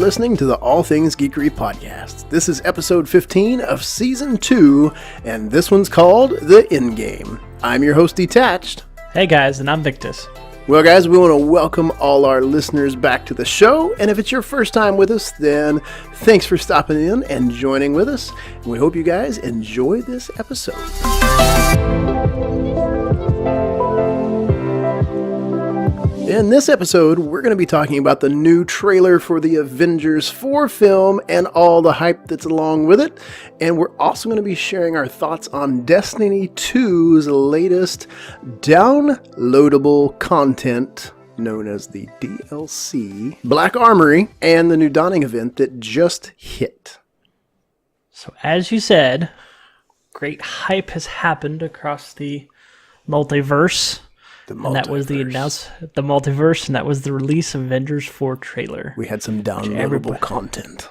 listening to the All Things Geekery podcast. This is episode 15 of season 2, and this one's called The Endgame. I'm your host, Detached. Hey guys, and I'm Victus. Well guys, we want to welcome all our listeners back to the show, and if it's your first time with us, then thanks for stopping in and joining with us, and we hope you guys enjoy this episode. In this episode, we're going to be talking about the new trailer for the Avengers 4 film and all the hype that's along with it. And we're also going to be sharing our thoughts on Destiny 2's latest downloadable content, known as the DLC, Black Armory, and the new Dawning event that just hit. So as you said, great hype has happened across the multiverse. And that was the multiverse, and that was the release of Avengers 4 trailer. We had some downloadable content.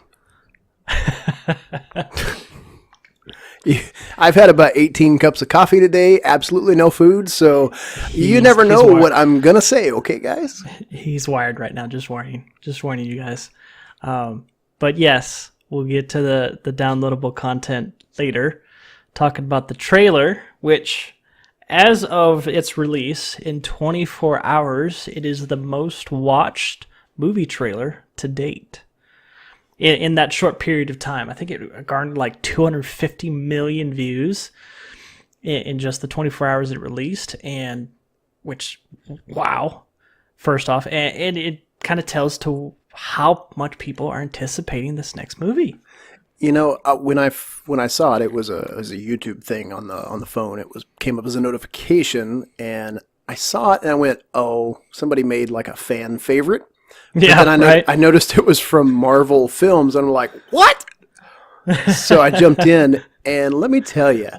I've had about 18 cups of coffee today, absolutely no food, so you never know what I'm going to say, okay, guys? He's wired right now, just warning you guys. But yes, we'll get to the downloadable content later, talking about the trailer, which... as of its release, in 24 hours, it is the most watched movie trailer to date. In that short period of time, I think it garnered like 250 million views in just the 24 hours it released, and which, wow, first off, and it kind of tells to how much people are anticipating this next movie. You know, when I saw it, it was a YouTube thing on the phone. It came up as a notification, and I saw it, and I went, "Oh, somebody made like a fan favorite." But yeah, then right. I noticed it was from Marvel Films, and I'm like, "What?" So I jumped in, and let me tell you,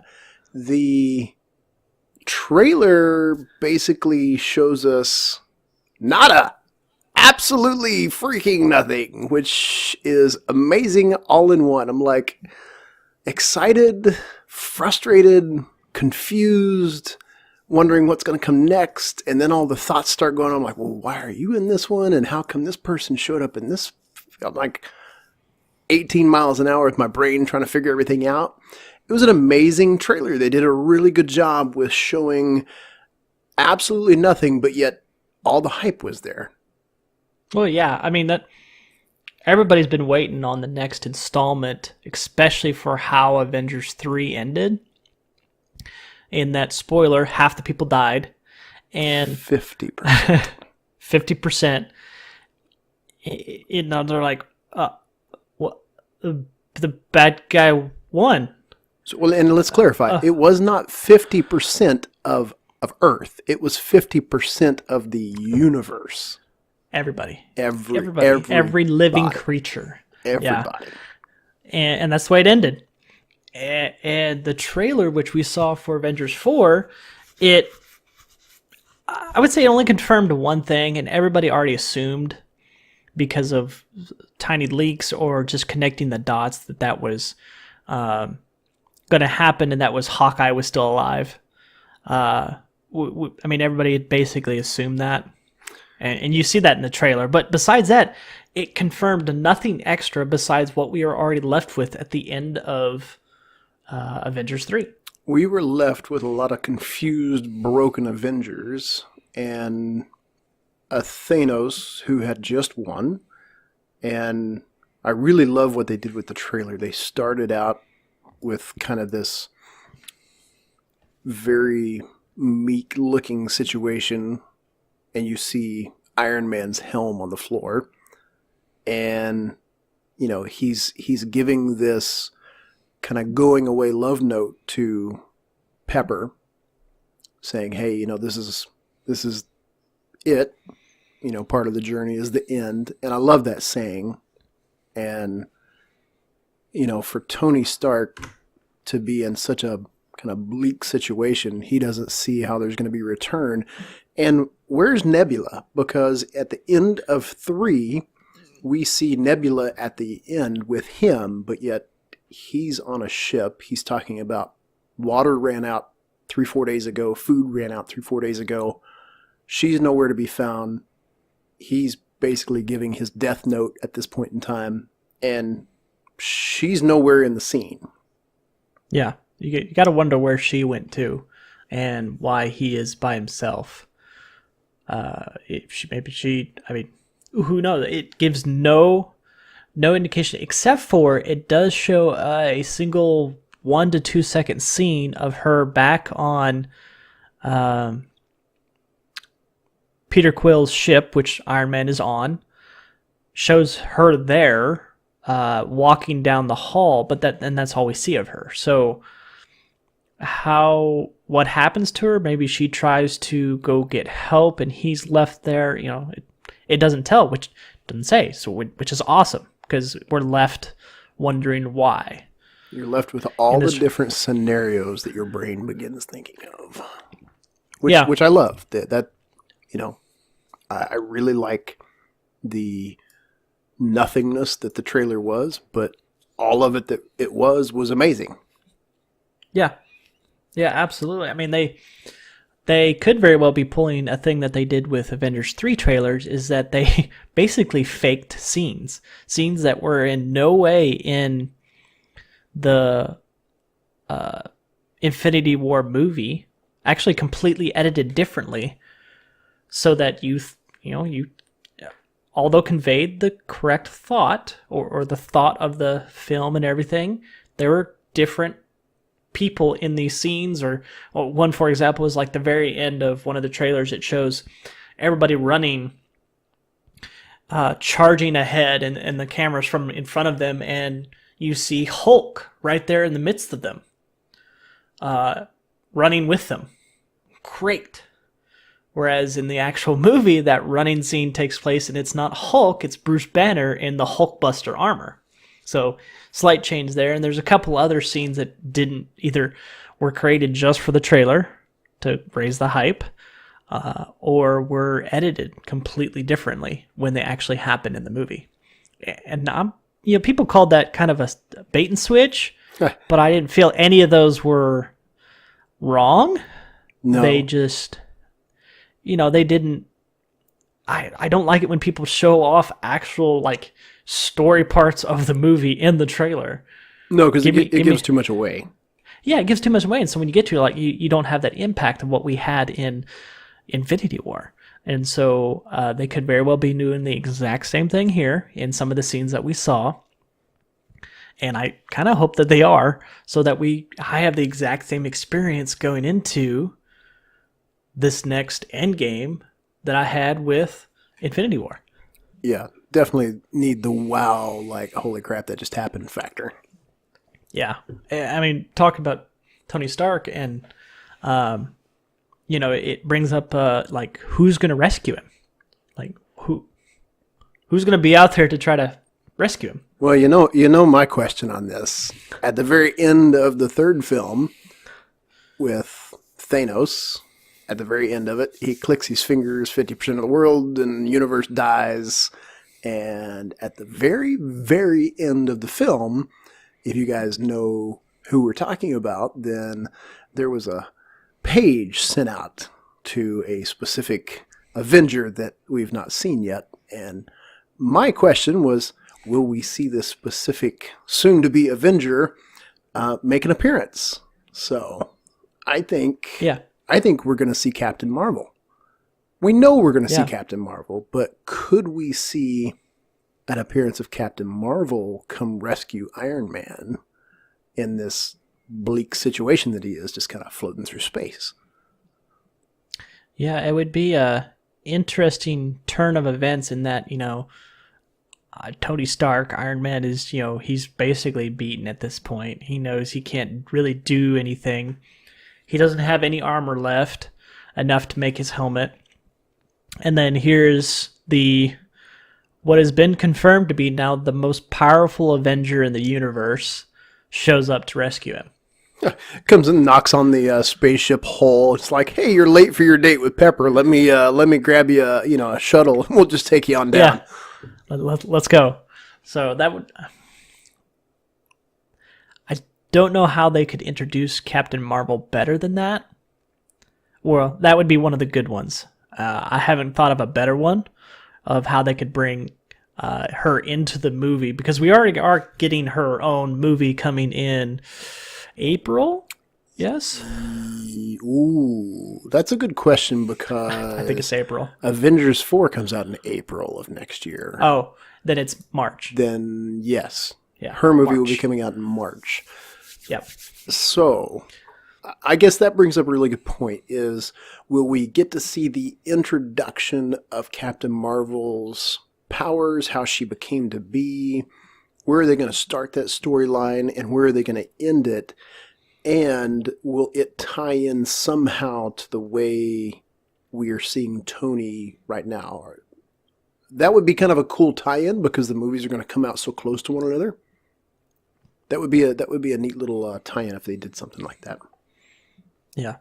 the trailer basically shows us nada. Absolutely freaking nothing, which is amazing all in one. I'm like excited, frustrated, confused, wondering what's going to come next. And then all the thoughts start going on. I'm like, well, why are you in this one? And how come this person showed up in this? I'm like 18 miles an hour with my brain trying to figure everything out. It was an amazing trailer. They did a really good job with showing absolutely nothing, but yet all the hype was there. Well, yeah, I mean, that everybody's been waiting on the next installment, especially for how Avengers 3 ended. In that, spoiler, half the people died. And 50%. 50%. They're like, what? The bad guy won. So, well, and let's clarify. It was not 50% of Earth. It was 50% of the universe. Everybody. Everybody. Every living creature. Everybody. Yeah. And that's the way it ended. And the trailer, which we saw for Avengers 4, I would say it only confirmed one thing, and everybody already assumed because of tiny leaks or just connecting the dots that was going to happen, and that was Hawkeye was still alive. I mean, everybody had basically assumed that. And you see that in the trailer. But besides that, it confirmed nothing extra besides what we are already left with at the end of Avengers 3. We were left with a lot of confused, broken Avengers and a Thanos who had just won. And I really love what they did with the trailer. They started out with kind of this very meek-looking situation, and you see Iron Man's helm on the floor, and you know he's giving this kind of going away love note to Pepper, saying, "Hey, you know this is it. You know, part of the journey is the end." And I love that saying. And you know, for Tony Stark to be in such a kind of bleak situation, he doesn't see how there's going to be return. And where's Nebula? Because at the end of 3, we see Nebula at the end with him, but yet he's on a ship. He's talking about water ran out 3-4 days ago. Food ran out 3-4 days ago. She's nowhere to be found. He's basically giving his death note at this point in time, and she's nowhere in the scene. Yeah, you got to wonder where she went to, and why he is by himself. I mean, who knows? It gives no indication, except for it does show a single 1 to 2 second scene of her back on Peter Quill's ship, which Iron Man is on. Shows her there walking down the hall, but that's all we see of her. So what happens to her? Maybe she tries to go get help and he's left there. You know, it doesn't tell, which doesn't say. So which is awesome, because we're left wondering why. You're left with all the different scenarios that your brain begins thinking of, which I love. That you know, I really like the nothingness that the trailer was, but all of it that it was amazing. Yeah, absolutely. I mean, they could very well be pulling a thing that they did with Avengers 3 trailers, is that they basically faked scenes that were in no way in the Infinity War movie, actually completely edited differently, so that you although conveyed the correct thought or the thought of the film and everything, there were different people in these scenes. Or one, for example, is like the very end of one of the trailers. It shows everybody running, charging ahead, and the camera's from in front of them, and you see Hulk right there in the midst of them, running with them. Great. Whereas in the actual movie, that running scene takes place, and it's not Hulk, it's Bruce Banner in the Hulkbuster armor. So, slight change there. And there's a couple other scenes that didn't either were created just for the trailer to raise the hype, or were edited completely differently when they actually happened in the movie. And people called that kind of a bait and switch, but I didn't feel any of those were wrong. No. They just, they didn't. I don't like it when people show off actual like story parts of the movie in the trailer. No, because it gives too much away. Yeah, it gives too much away, and so when you get to it, you don't have that impact of what we had in Infinity War. And so they could very well be doing the exact same thing here in some of the scenes that we saw. And I kind of hope that they are, so that I have the exact same experience going into this next Endgame that I had with Infinity War. Yeah, definitely need the wow, like, holy crap, that just happened factor. Yeah. I mean, talking about Tony Stark, and, it brings up, like, who's going to rescue him? Like, who's going to be out there to try to rescue him? Well, you know my question on this. At the very end of the third film, with Thanos, at the very end of it, he clicks his fingers, 50% of the world and the universe dies. And at the very, very end of the film, if you guys know who we're talking about, then there was a page sent out to a specific Avenger that we've not seen yet. And my question was, will we see this specific soon-to-be Avenger make an appearance? So I think we're going to see Captain Marvel. We know we're going to see Captain Marvel, but could we see an appearance of Captain Marvel come rescue Iron Man in this bleak situation that he is, just kind of floating through space? Yeah, it would be a interesting turn of events in that, Tony Stark, Iron Man, is, he's basically beaten at this point. He knows he can't really do anything. He doesn't have any armor left, enough to make his helmet. And then here's what has been confirmed to be now the most powerful Avenger in the universe shows up to rescue him. Comes and knocks on the spaceship hull. It's like, hey, you're late for your date with Pepper. Let me grab you a shuttle. We'll just take you on down. Yeah. Let's go. So that would... I don't know how they could introduce Captain Marvel better than that. Well, that would be one of the good ones. I haven't thought of a better one. of how they could bring her into the movie, because we already are getting her own movie coming in April. Yes. Ooh, that's a good question because I think it's April. Avengers 4 comes out in April of next year. Oh, then it's March. Then yes, Yeah, her movie will March. be coming out in March. Yep. So, I guess that brings up a really good point, is will we get to see the introduction of Captain Marvel's powers, how she became to be, where are they going to start that storyline, and where are they going to end it, and will it tie in somehow to the way we are seeing Tony right now? That would be kind of a cool tie-in because the movies are going to come out so close to one another. That would be a neat little tie-in if they did something like that. Yeah,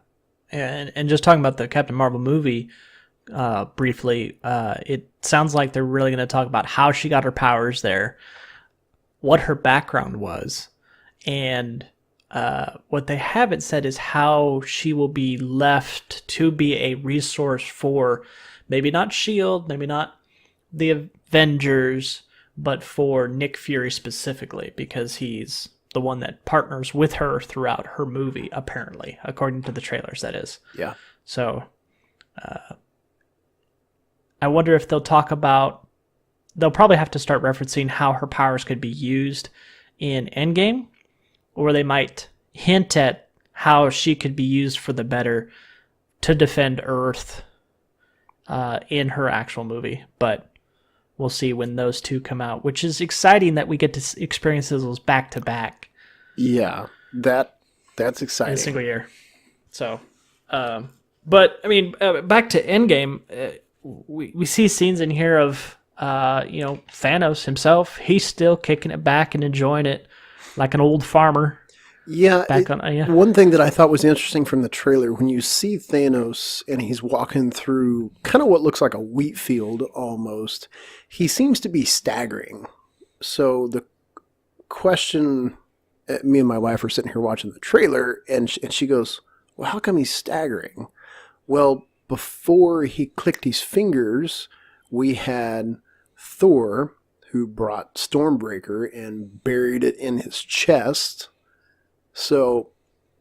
and just talking about the Captain Marvel movie briefly, it sounds like they're really going to talk about how she got her powers there, what her background was, and what they haven't said is how she will be left to be a resource for maybe not S.H.I.E.L.D., maybe not the Avengers, but for Nick Fury specifically, because he's the one that partners with her throughout her movie, apparently, according to the trailers, that is. Yeah. So, I wonder if they'll probably have to start referencing how her powers could be used in Endgame, or they might hint at how she could be used for the better to defend Earth in her actual movie. But we'll see when those two come out, which is exciting that we get to experience those back to back. Yeah, that's exciting. In a single year. So, but I mean, back to Endgame, we see scenes in here of Thanos himself. He's still kicking it back and enjoying it like an old farmer. Yeah, one thing that I thought was interesting from the trailer, when you see Thanos and he's walking through kind of what looks like a wheat field almost, he seems to be staggering. So the question, me and my wife were sitting here watching the trailer, and she goes, well, how come he's staggering? Well, before he clicked his fingers, we had Thor, who brought Stormbreaker and buried it in his chest. So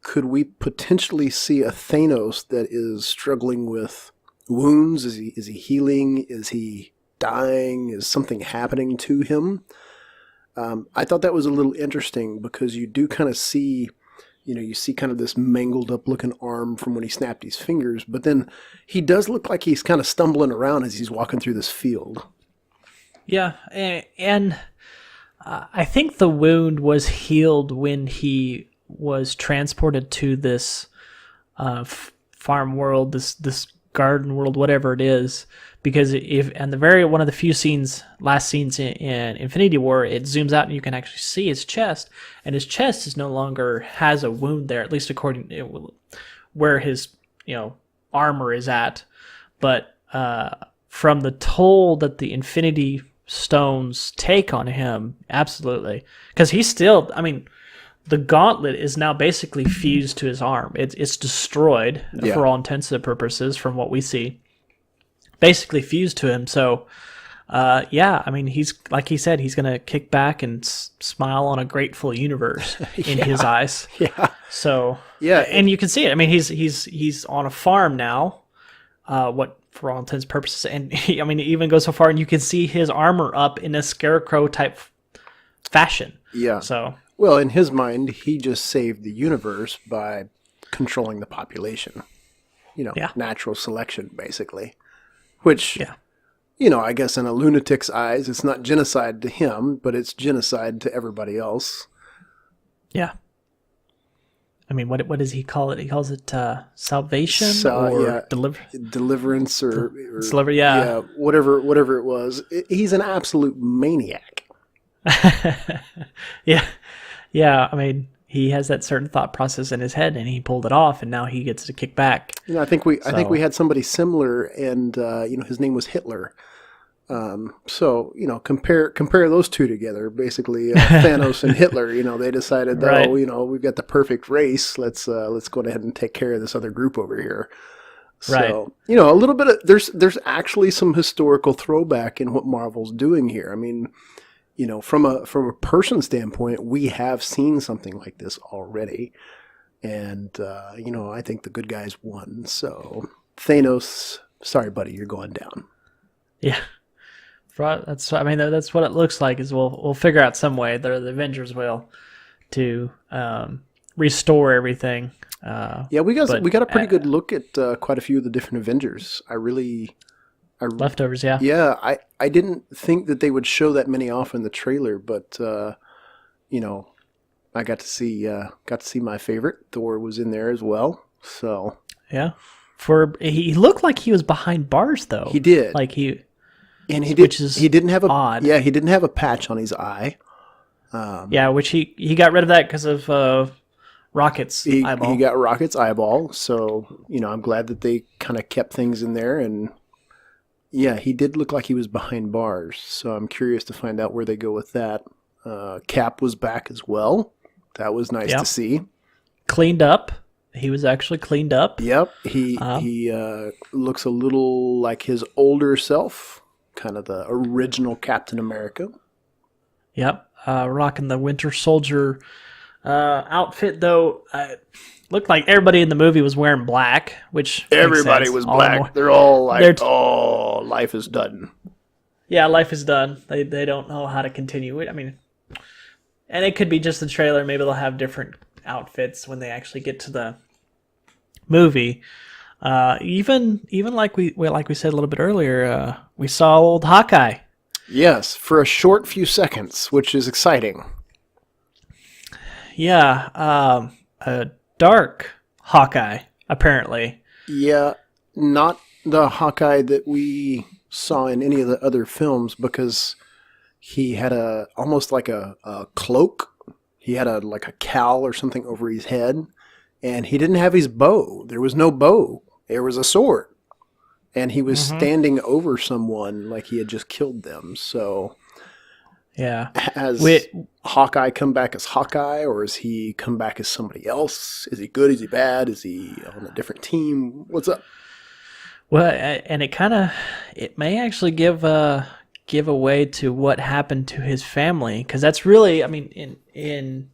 could we potentially see a Thanos that is struggling with wounds? Is he healing? Is he dying? Is something happening to him? I thought that was a little interesting because you do kind of see, you see kind of this mangled up looking arm from when he snapped his fingers, but then he does look like he's kind of stumbling around as he's walking through this field. Yeah, and I think the wound was healed when he was transported to this farm world, this garden world, whatever it is. Because one of the few last scenes in Infinity War, it zooms out and you can actually see his chest, and his chest is no longer has a wound there, at least according to where his armor is at. But from the toll that the Infinity Stones take on him, absolutely, because he's still, the gauntlet is now basically fused to his arm. It's destroyed for all intents and purposes from what we see. Basically fused to him. So, he's, like he said, he's going to kick back and smile on a grateful universe in his eyes. Yeah. So, and you can see it. He's on a farm now, for all intents and purposes. And he even goes so far and you can see his armor up in a scarecrow type fashion. Yeah. So, well, in his mind, he just saved the universe by controlling the population. Natural selection, basically. Which, I guess in a lunatic's eyes, it's not genocide to him, but it's genocide to everybody else. Yeah. What does he call it? He calls it salvation deliverance or deliver. Yeah, whatever it was. He's an absolute maniac. Yeah. He has that certain thought process in his head, and he pulled it off, and now he gets to kick back. I think we had somebody similar, and his name was Hitler. Compare those two together. Basically, Thanos and Hitler. They decided, we've got the perfect race. Let's go ahead and take care of this other group over here. Right. So, you know, a little bit of there's actually some historical throwback in what Marvel's doing here. I mean, you know, from a person standpoint, we have seen something like this already, and you know, I think the good guys won. So, Thanos, sorry, buddy, you're going down. Yeah. That's I mean that's what it looks like. Is we'll figure out some way. The Avengers will to restore everything. Yeah, we got But a pretty good look at quite a few of the different Avengers. leftovers, yeah. Yeah, I didn't think that they would show that many off in the trailer, but you know, I got to see my favorite. Thor was in there as well. So Yeah. He looked like he was behind bars though. he did, Like he and which is he didn't have a odd. yeah he didn't have a patch on his eye. Yeah, which he got rid of that because of Rocket's eyeball. He got Rocket's eyeball, so you know I'm glad that they kind of kept things in there. And yeah, he did look like he was behind bars, so I'm curious to find out where they go with that. Cap was back as well. That was nice to see. Cleaned up. He was actually cleaned up. Yep, he looks a little like his older self, kind of the original Captain America. Yep. Rocking the Winter Soldier outfit, though. Looked like everybody in the movie was wearing black, which Everybody was black. They're all like, "Oh, life is done." Yeah, life is done. They don't know how to continue it. I mean, and it could be just the trailer. Maybe they'll have different outfits when they actually get to the movie. Even like we said a little bit earlier, we saw old Hawkeye. Yes, for a short few seconds, which is exciting. Yeah, a dark Hawkeye, apparently. Yeah, not the Hawkeye that we saw in any of the other films, because he had almost like a cloak. He had like a cowl or something over his head, and he didn't have his bow. There was no bow. There was a sword. And he was standing over someone like he had just killed them. So, yeah, has Hawkeye come back as Hawkeye, or has he come back as somebody else? Is he good? Is he bad? Is he on a different team? What's up? Well, and it may actually give away to what happened to his family, because that's really, I mean, in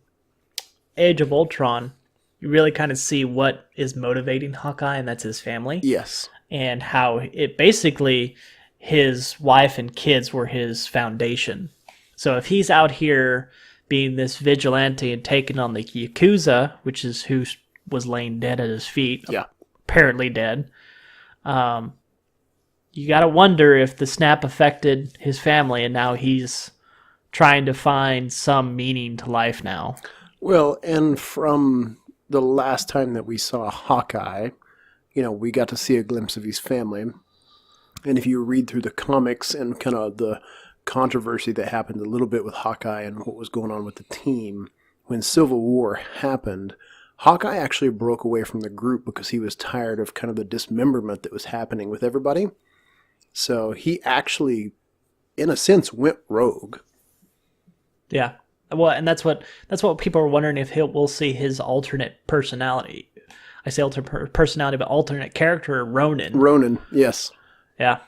Age of Ultron, you really kind of see what is motivating Hawkeye, and that's his family. Yes. And how it basically, his wife and kids were his foundation. So if he's out here being this vigilante and taking on the Yakuza, which is who was laying dead at his feet, apparently dead, you got to wonder if the snap affected his family, and now he's trying to find some meaning to life now. Well, and from the last time that we saw Hawkeye, you know, we got to see a glimpse of his family. And if you read through the comics and kind of the controversy that happened a little bit with Hawkeye and what was going on with the team, when Civil War happened, Hawkeye actually broke away from the group because he was tired of kind of the dismemberment that was happening with everybody. So he actually, in a sense, went rogue. Yeah. Well, and that's what people are wondering, if we'll see his alternate personality. I say alternate personality, but alternate character, Ronin. Ronin, yes. Yeah.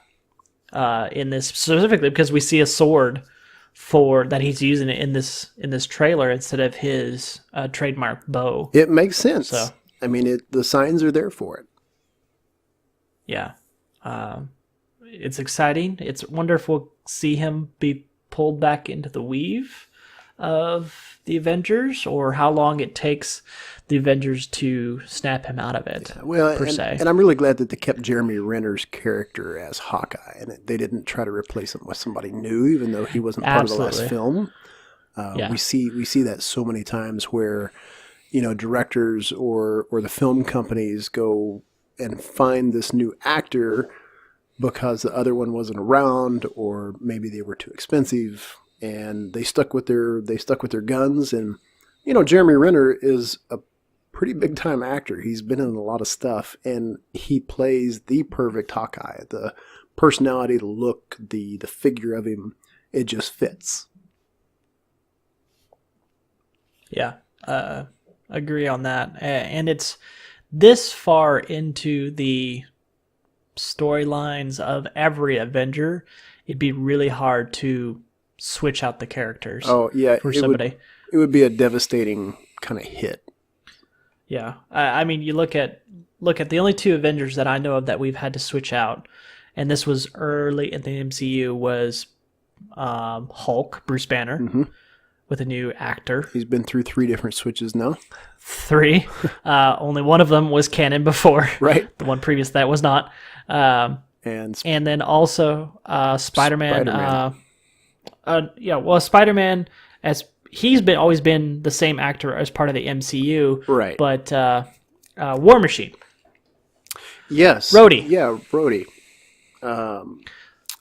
In this specifically, because we see a sword that he's using it in this trailer instead of his trademark bow. It makes sense. So, I mean, the signs are there for it. Yeah. It's exciting. It's wonderful to see him be pulled back into the weave of the Avengers, or how long it takes the Avengers to snap him out of it. Yeah, well, per se. And I'm really glad that they kept Jeremy Renner's character as Hawkeye, and they didn't try to replace him with somebody new, even though he wasn't part of the last film. We see that so many times where, you know, directors or the film companies go and find this new actor because the other one wasn't around, or maybe they were too expensive, and they stuck with their guns. And you know, Jeremy Renner is a pretty big time actor. He's been in a lot of stuff, and he plays the perfect Hawkeye. The personality, the look, the figure of him, it just fits. Yeah, agree on that. And it's this far into the storylines of every Avenger, it'd be really hard to switch out the characters. Oh yeah, for somebody. It would be a devastating kind of hit. Yeah, I mean, you look at the only two Avengers that I know of that we've had to switch out, and this was early in the MCU, was Hulk, Bruce Banner, with a new actor. He's been through 3 different switches now. 3. Only one of them was canon before. Right. The one previous to that was not. And then also Spider-Man. Spider-Man, as he's always been the same actor as part of the MCU. Right. But War Machine. Yes. Rhodey. Yeah, Rhodey.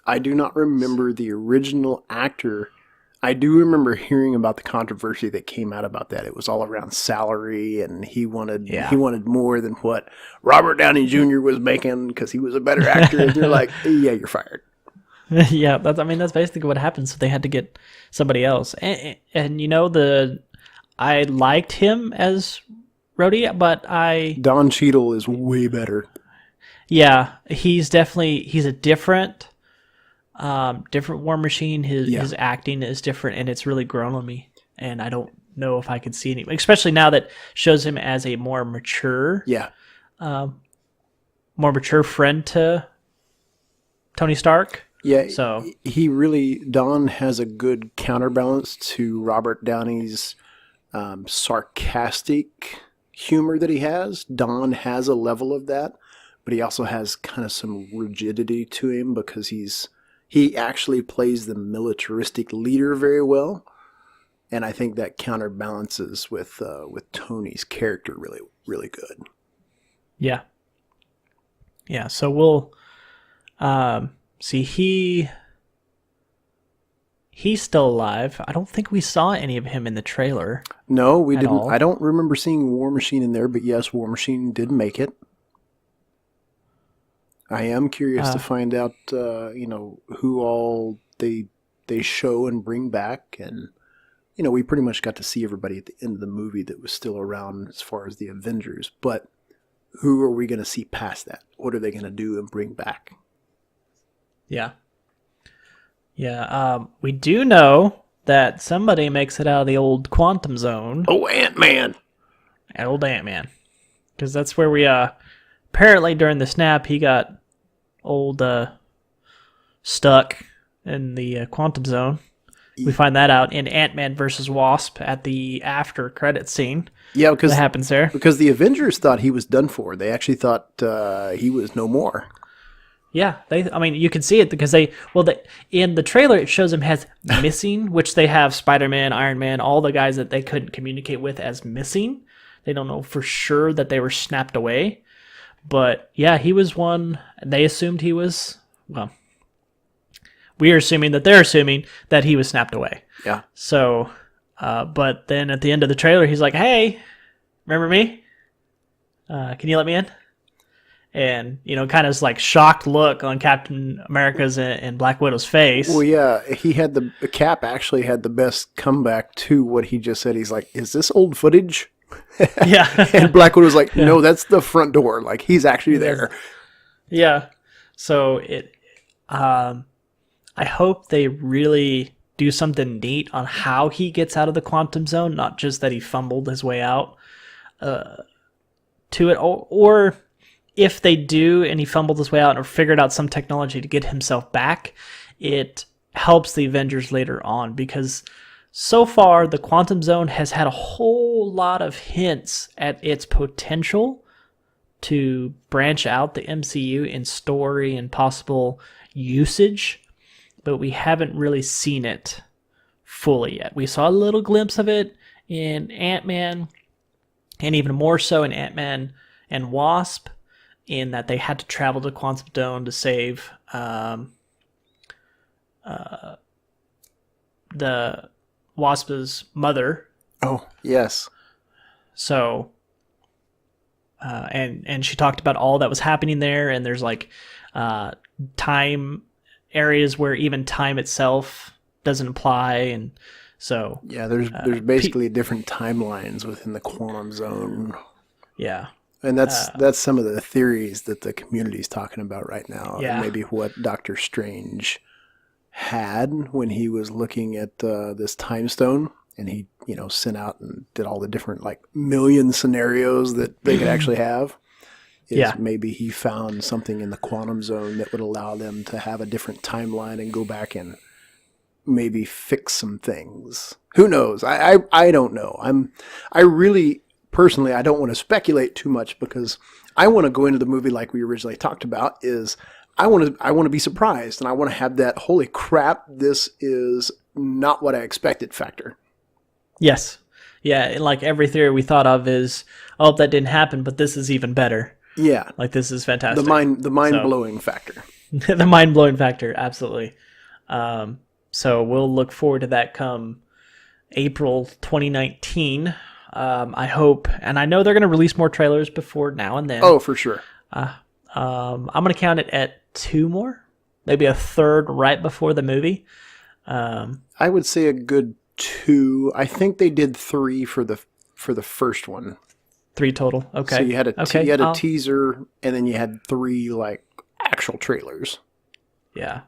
I do not remember the original actor. I do remember hearing about the controversy that came out about that. It was all around salary, and he wanted more than what Robert Downey Jr. was making because he was a better actor. And they're like, yeah, you're fired. Yeah, that's basically what happened. So they had to get somebody else. And I liked him as Rhodey, but Don Cheadle is way better. Yeah, he's a different War Machine. His acting is different, and it's really grown on me. And I don't know if I could see any, especially now that shows him as a more mature, friend to Tony Stark. Yeah, so Don has a good counterbalance to Robert Downey's sarcastic humor that he has. Don has a level of that, but he also has kind of some rigidity to him because he actually plays the militaristic leader very well, and I think that counterbalances with Tony's character really, really good. Yeah. Yeah. So we'll see. He's still alive. I don't think we saw any of him in the trailer. No, we didn't. All. I don't remember seeing War Machine in there, but yes, War Machine did make it. I am curious to find out, who all they show and bring back, and we pretty much got to see everybody at the end of the movie that was still around as far as the Avengers. But who are we going to see past that? What are they going to do and bring back? Yeah. Yeah. We do know that somebody makes it out of the old quantum zone. Oh, Ant-Man. Old Ant-Man. Because that's where we apparently during the snap he got stuck in the quantum zone. We find that out in Ant-Man versus Wasp at the after credit scene. Yeah, because that happens there. Because the Avengers thought he was done for. They actually thought he was no more. Yeah, you can see it because in the trailer it shows him as missing, which they have Spider-Man, Iron Man, all the guys that they couldn't communicate with as missing. They don't know for sure that they were snapped away. But yeah, he was one. They assumed he was, we are assuming that they're assuming that he was snapped away. Yeah. So, but then at the end of the trailer, he's like, hey, remember me? Can you let me in? And, kind of like shocked look on Captain America's and Black Widow's face. Well, yeah, Cap actually had the best comeback to what he just said. He's like, is this old footage? Yeah. And Black Widow's like, no, that's the front door. Like, he's actually there. Yeah. So I hope they really do something neat on how he gets out of the quantum zone, not just that he fumbled his way out to it, or if they do and he fumbled his way out or figured out some technology to get himself back, it helps the Avengers later on, because so far the quantum zone has had a whole lot of hints at its potential to branch out the MCU in story and possible usage, but we haven't really seen it fully yet. We saw a little glimpse of it in Ant-Man, and even more so in Ant-Man and Wasp, in that they had to travel to Quantum Zone to save the Wasp's mother. Oh, yes. So, and she talked about all that was happening there, and there's like time areas where even time itself doesn't apply, and so yeah, there's basically different timelines within the quantum zone. Yeah. And that's some of the theories that the community's talking about right now. Yeah. And maybe what Doctor Strange had when he was looking at this time stone, and he, sent out and did all the different million scenarios that they could actually have. Maybe he found something in the quantum zone that would allow them to have a different timeline and go back and maybe fix some things. Who knows? I don't know. I really personally, I don't want to speculate too much because I want to go into the movie like we originally talked about. I want to be surprised, and I want to have that holy crap, this is not what I expected factor. Yes. Yeah, like every theory we thought of is, oh, that didn't happen, but this is even better. Yeah. Like this is fantastic. The mind blowing factor. The mind blowing factor, absolutely. So we'll look forward to that come April 2019. I hope, and I know they're going to release more trailers before now and then. Oh, for sure. I'm going to count it at 2 more, maybe a third right before the movie. I would say a good 2. I think they did 3 for the first one. 3 total. Okay. So you had a teaser, and then you had 3 actual trailers. Yeah.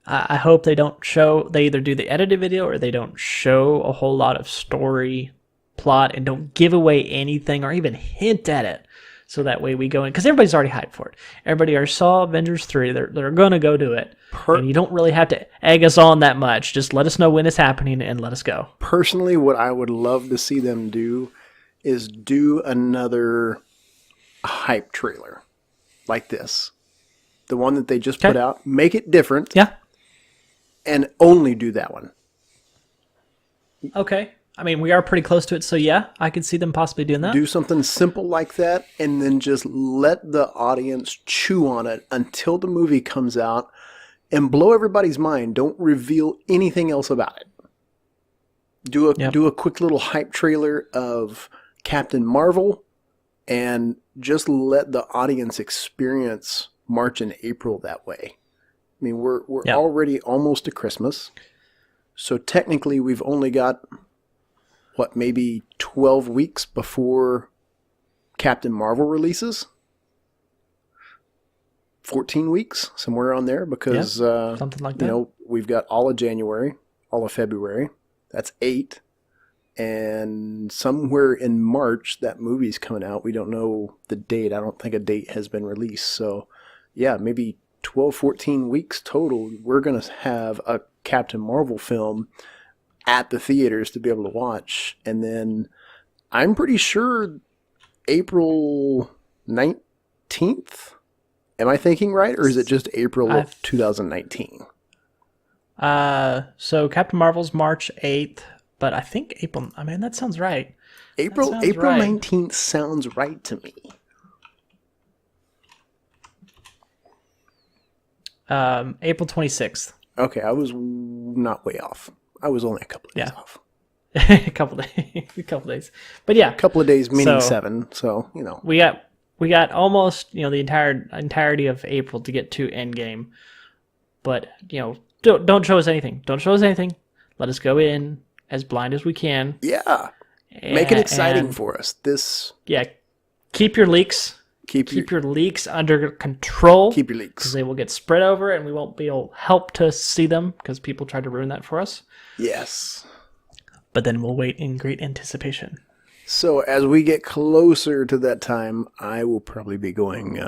I hope they don't show. They either do the edited video or they don't show a whole lot of story, plot, and don't give away anything or even hint at it. So that way we go in, because everybody's already hyped for it. Everybody already saw Avengers 3. They're going to go do it. And you don't really have to egg us on that much. Just let us know when it's happening and let us go. Personally, what I would love to see them do is do another hype trailer like this. The one that they just put out. Make it different. Yeah. And only do that one. Okay. I mean, we are pretty close to it, so yeah, I could see them possibly doing that. Do something simple like that, and then just let the audience chew on it until the movie comes out, and blow everybody's mind. Don't reveal anything else about it. Do a quick little hype trailer of Captain Marvel, and just let the audience experience March and April that way. I mean, we're already almost to Christmas, so technically we've only got maybe 12 weeks before Captain Marvel releases? 14 weeks, somewhere around there, because something like that. We've got all of January, all of February. That's 8. And somewhere in March, that movie's coming out. We don't know the date. I don't think a date has been released. So, yeah, maybe 12, 14 weeks total. We're going to have a Captain Marvel film at the theaters to be able to watch. And then I'm pretty sure April 19th. Am I thinking right? Or is it just April of 2019? So Captain Marvel's March 8th, but I think April, that sounds right. April 19th sounds right to me. April 26th. Okay, I was not way off. I was only a couple of days off. a couple days. But yeah. A couple of days, meaning 7. So, We got almost, the entirety of April to get to Endgame. But, don't show us anything. Don't show us anything. Let us go in as blind as we can. Yeah. Make it exciting for us. Yeah. Keep your leaks. Keep your leaks under control. Keep your leaks. Because they will get spread over and we won't be able to help to see them because people tried to ruin that for us. Yes. But then we'll wait in great anticipation. So as we get closer to that time, I will probably be going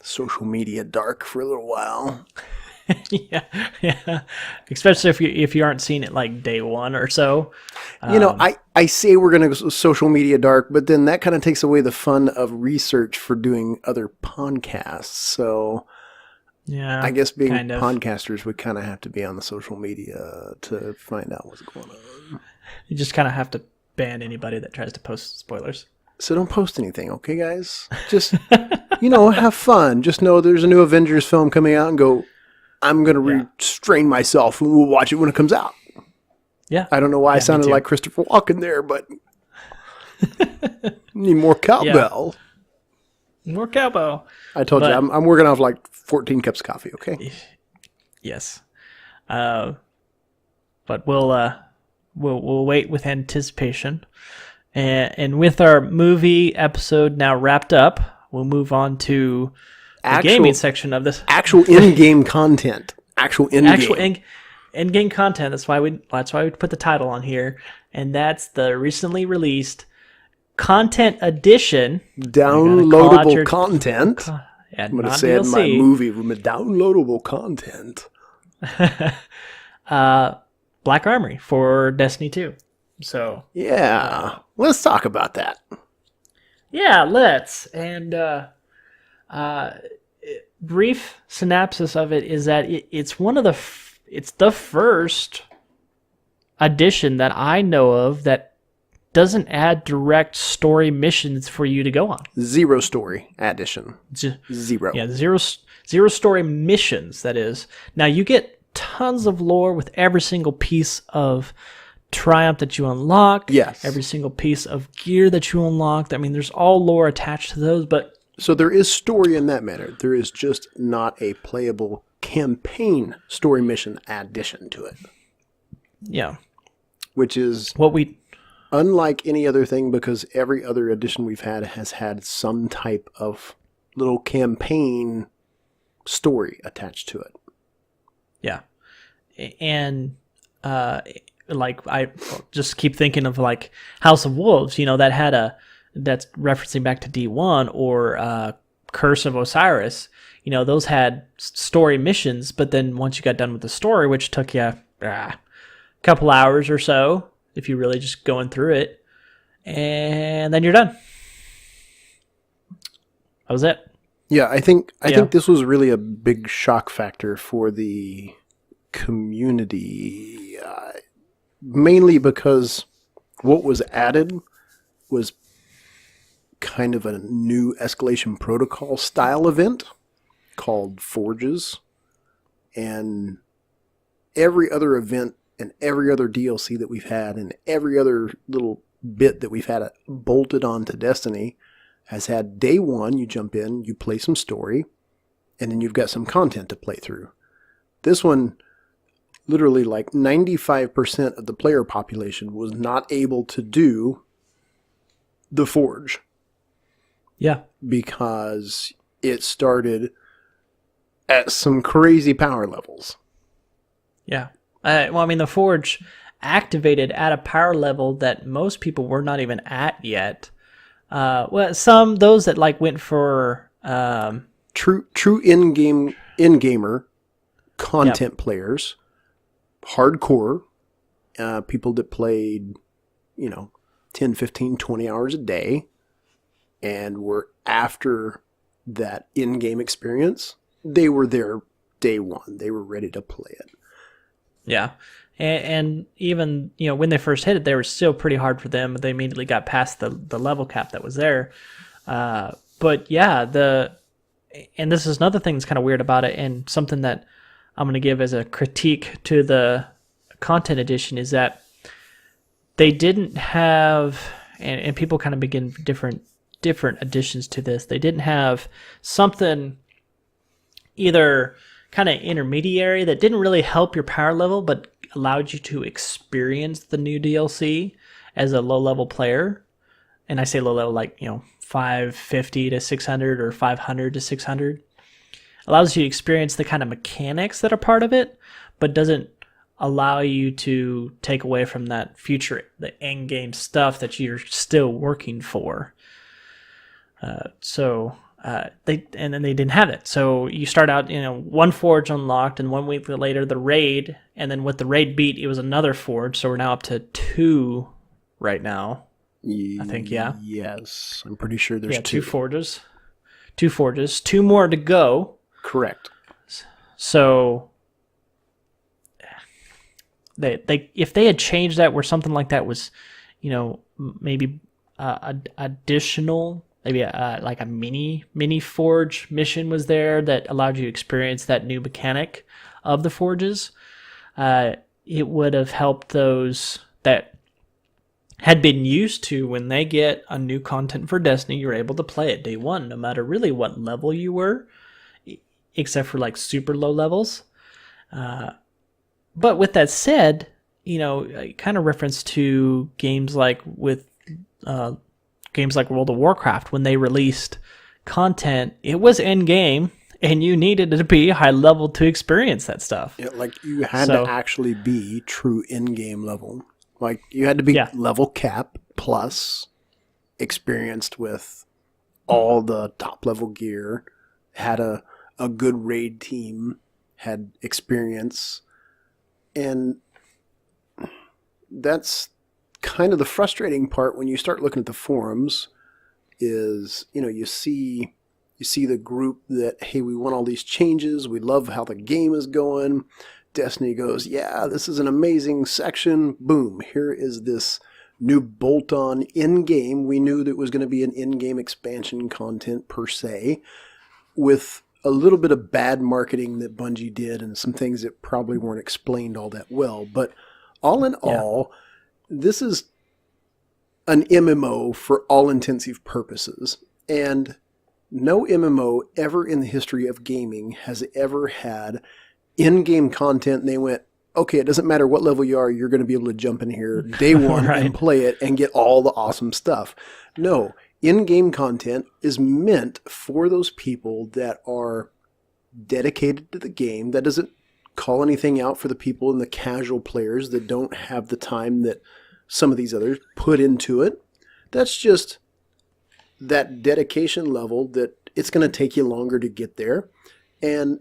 social media dark for a little while. yeah. Especially if you aren't seeing it like day one or so. I say we're going to go social media dark, but then that kind of takes away the fun of research for doing other podcasts. So yeah, I guess being podcasters, we kind of have to be on the social media to find out what's going on. You just kind of have to ban anybody that tries to post spoilers. So don't post anything, okay, guys? Just, have fun. Just know there's a new Avengers film coming out and go, I'm going to restrain myself and we'll watch it when it comes out. Yeah. I don't know why I sounded like Christopher Walken there, but need more cowbell. Yeah. More cowbell. I told you, I'm working off like 14 cups of coffee, okay? Yes. But we'll wait with anticipation. And with our movie episode now wrapped up, we'll move on to the gaming section of this. Actual in-game content. Actual in-game content. That's why we put the title on here, and that's the recently released content edition. Downloadable content. I'm going to say it in my movie room. Downloadable content. Black Armory for Destiny 2. So yeah, let's talk about that. Yeah, let's. And brief synopsis of it is that it's one of it's the first edition that I know of that doesn't add direct story missions for you to go on. Zero story addition. Zero. Yeah, zero story missions, that is. Now, you get tons of lore with every single piece of triumph that you unlock. Yes. Every single piece of gear that you unlock. I mean, there's all lore attached to those, but... So there is story in that matter. There is just not a playable campaign story mission addition to it. Yeah. Which is... unlike any other thing, because every other edition we've had has had some type of little campaign story attached to it. Yeah. And... like I just keep thinking of like House of Wolves, that's referencing back to D1, or Curse of Osiris. Those had story missions, but then once you got done with the story, which took you a couple hours or so, if you're really just going through it, and then you're done. That was it. Yeah, I think this was really a big shock factor for the community. Mainly because what was added was kind of a new escalation protocol style event called Forges. And every other event and every other DLC that we've had and every other little bit that we've had bolted onto Destiny has had day one, you jump in, you play some story, and then you've got some content to play through. This one... literally like 95% of the player population was not able to do the Forge. Yeah. Because it started at some crazy power levels. Yeah. The Forge activated at a power level that most people were not even at yet. Those that like went for... True in-gamer content players... hardcore, people that played, 10, 15, 20 hours a day and were after that in-game experience, they were there day one. They were ready to play it. Yeah. And even, when they first hit it, they were still pretty hard for them. They immediately got past the level cap that was there. But yeah, and this is another thing that's kind of weird about it, and something that I'm going to give as a critique to the content edition is that they didn't have, and people kind of begin different additions to this. They didn't have something either kind of intermediary that didn't really help your power level, but allowed you to experience the new DLC as a low level player. And I say low level, like, 550 to 600 or 500 to 600. Allows you to experience the kind of mechanics that are part of it, but doesn't allow you to take away from that the end game stuff that you're still working for. They didn't have it. So you start out, one forge unlocked, and 1 week later the raid, and then with the raid beat, it was another forge. So we're now up to 2 right now. I think, yeah. Yes, I'm pretty sure there's 2 forges. 2 forges. 2 more to go. Correct. So they if they had changed that where something like that was, maybe additional, maybe like a mini forge mission was there that allowed you to experience that new mechanic of the forges, it would have helped those that had been used to, when they get a new content for Destiny, you're able to play it day one, no matter really what level you were, except for like super low levels. But with that said, kind of reference to games like with games like World of Warcraft, when they released content, it was in game, and you needed to be high level to experience that stuff. Yeah, like you had to actually be true in-game level. Like you had to be level cap plus experienced with all the top level gear, had a good raid team, had experience. And that's kind of the frustrating part when you start looking at the forums is, you see the group that, hey, we want all these changes. We love how the game is going. Destiny goes, yeah, this is an amazing section. Boom, here is this new bolt-on in-game. We knew that it was going to be an in-game expansion content per se, with a little bit of bad marketing that Bungie did and some things that probably weren't explained all that well. But all in all, this is an MMO for all intensive purposes. And no MMO ever in the history of gaming has ever had in-game content and they went, okay, it doesn't matter what level you are, you're going to be able to jump in here day one right. and play it and get all the awesome stuff. No, in-game content is meant for those people that are dedicated to the game. That doesn't call anything out for the people and the casual players that don't have the time that some of these others put into it. That's just that dedication level that it's going to take you longer to get there. And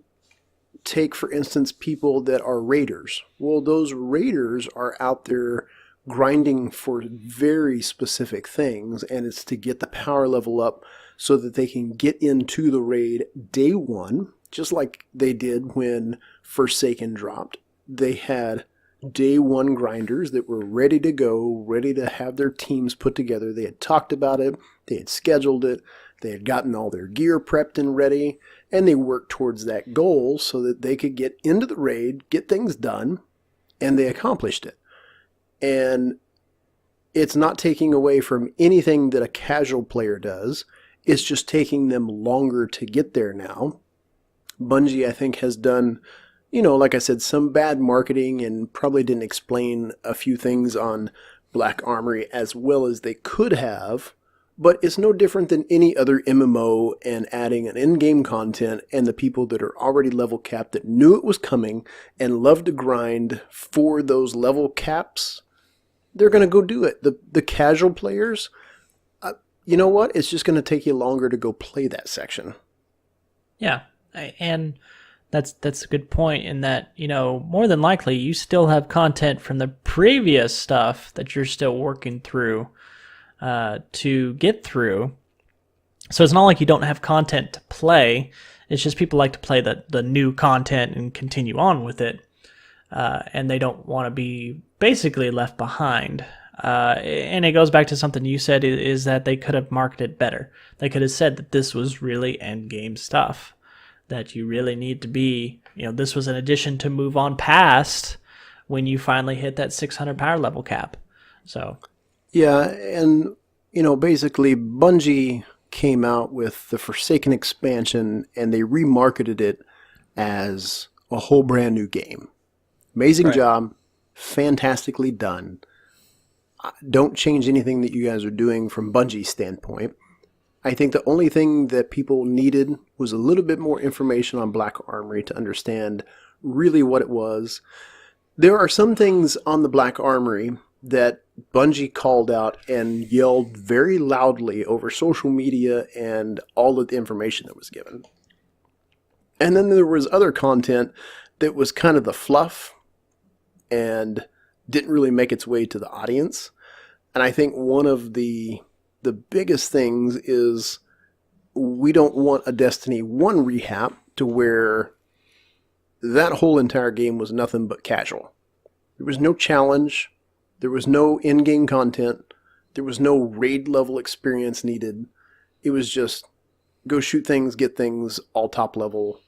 take, for instance, people that are raiders. Well, those raiders are out there grinding for very specific things, and it's to get the power level up so that they can get into the raid day one, just like they did when Forsaken dropped. They had day one grinders that were ready to go, ready to have their teams put together. They had talked about it, they had scheduled it, they had gotten all their gear prepped and ready, and they worked towards that goal so that they could get into the raid, get things done, and they accomplished it. And it's not taking away from anything that a casual player does. It's just taking them longer to get there now. Bungie, I think, has done, like I said, some bad marketing and probably didn't explain a few things on Black Armory as well as they could have. But it's no different than any other MMO, and adding an in-game content, and the people that are already level capped that knew it was coming and love to grind for those level caps, they're going to go do it. The casual players, you know what? It's just going to take you longer to go play that section. Yeah, and that's a good point in that, more than likely you still have content from the previous stuff that you're still working through to get through. So it's not like you don't have content to play. It's just people like to play the new content and continue on with it. And they don't want to be basically left behind. And it goes back to something you said, is that they could have marketed better. They could have said that this was really end game stuff, that you really need to be, this was an addition to move on past when you finally hit that 600 power level cap. So yeah, and basically Bungie came out with the Forsaken expansion and they remarketed it as a whole brand new game. Amazing job, fantastically done. Don't change anything that you guys are doing from Bungie's standpoint. I think the only thing that people needed was a little bit more information on Black Armory to understand really what it was. There are some things on the Black Armory that Bungie called out and yelled very loudly over social media and all of the information that was given. And then there was other content that was kind of the fluff and didn't really make its way to the audience. And I think one of the biggest things is we don't want a Destiny 1 rehab to where that whole entire game was nothing but casual. There was no challenge. There was no in-game content. There was no raid level experience needed. It was just go shoot things, get things, all top level,